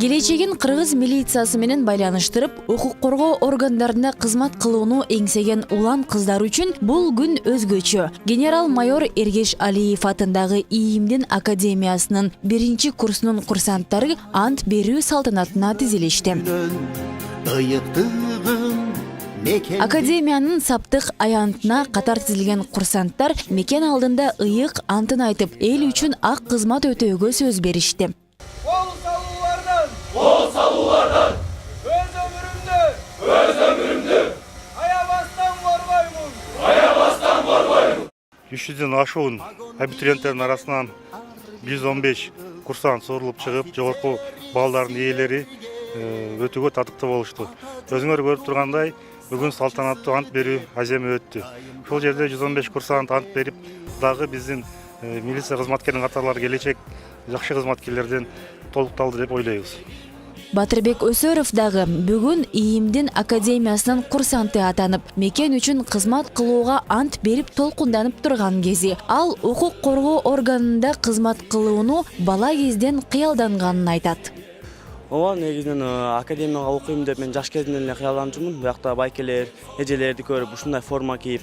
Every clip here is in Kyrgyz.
Келечегин кыргыз милициясы менен байланыштырып, укук коргоо органдарында кызмат кылууну эңсеген улан кыздар үчүн бул күн өзгөчө. Генерал-майор Эргеш Алиев атындагы ИИМдин академиясынын 1-курсунун курсанттары ант берүү салтанатына тизилишти. Академиянын саптык аянтына катар тизилген курсанттар мекен алдында ыйык антын айтып, эл үчүн ак кызмат өтөөгө сөз беришти. Kol sallılardan öz ömrümdü ayabastan varbayım. 300'den aşuğun abiturientlerin arasından 115 kursan sorulup çıkıp жогорку балдардын ээлери өтүүгө татыктуу болушту. Өзүңөр көрүп тургандай, бүгүн салтанаттуу ант берүү аземи өттү. Ушул жерде 115 курсант ант берип, дагы биздин милиция кызматкеринин катарлары келечек жакшы кызматкерлерден толукталды деп ойлойбуз. Батырбек Өсөров дагы бүгүн ИИМдин академиясынын курсанты атанып, мекен үчүн кызмат кылууга ант берип толкунданып турган кези. Ал укук коргоо органында кызмат кылууну бала кезден кыялданганын айтат. Ооба, негизинен академияга окуйм деп мен жаш кезимден эле кыялданчумун. Буякта байкелер, эжелерди көрүп, ушундай форма кийип,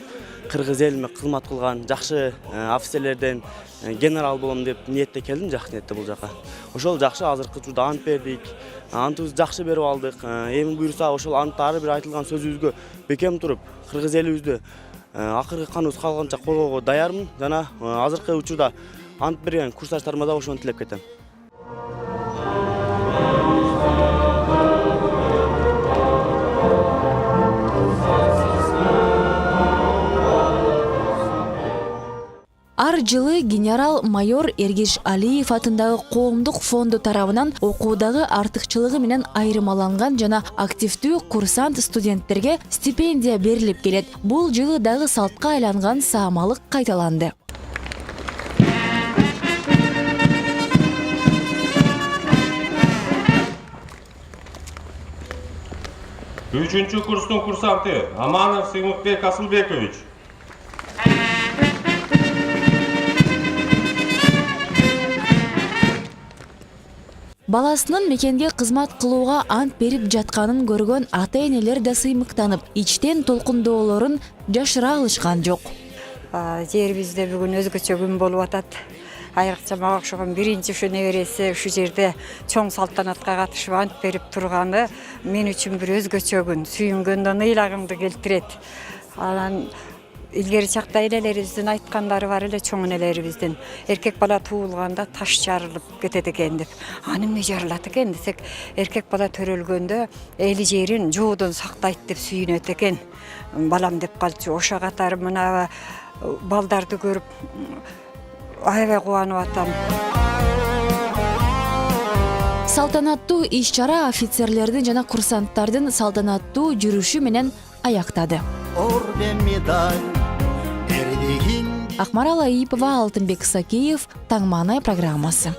кыргыз элиме кызмат кылган жакшы офицерлерден генерал болом деп ниетте келдим, жакшы ниетте бул жака. Ошол жакшы азыркы учурда ант бердик. Антыбызды жакшы берип алдык. Эми буюрса ошол антта ар бир айтылган сөзүбүзгө бекем туруп, кыргыз элибизди акыркы каныбыз калганча коргоого даярмын жана азыркы учурда ант берген курсташтарыма да ошону тилеп кетем. Ар жылы генерал-майор Эргеш Алиев атындагы коомдук фонду тарабынан окуудагы артыкчылыгы менен айырмаланган жана активдүү курсант студенттерге стипендия берилип келет. Бул жылы дагы салтка айланган саамалык кайталанды. Üçüncü kursun kursantı Amanov Сыймыкбек Асылбекович. Баласынын мекенге кызмат кылууга ант берип жатканын көргөн ата-энелер да сыймыктанып, ичтен толкундоолорун жашыра алышкан жок. Жерибизде бүгүн өзгөчө күн болуп атат. Айрыкча мага окшогон биринчи ушу небереси ушу жерде чоң салтанатка катышып ант берип турганы мен үчүн бир өзгөчө күн. Сүйүнгөндөн ыйлагымды келтирет. Анан илгери чакта элелерибиздин айткандары бар эле, чоң энелерибиздин. Эркек бала туулганда таш жарылып кетет экен деп. Аны эмне жарылат экен десек, эркек бала төрөлгөндө эли жерин жоодон сактайт деп сүйүнөт экен. Балам деп калчу. Ошо катары мына балдарды көрүп аябай кубанып атам. Салтанаттуу иш-чара офицерлердин жана курсанттардын салтанаттуу жүрүшү менен аяктады. Акмарал Аипова, Алтынбек Сакеев, Таң маанай программасы.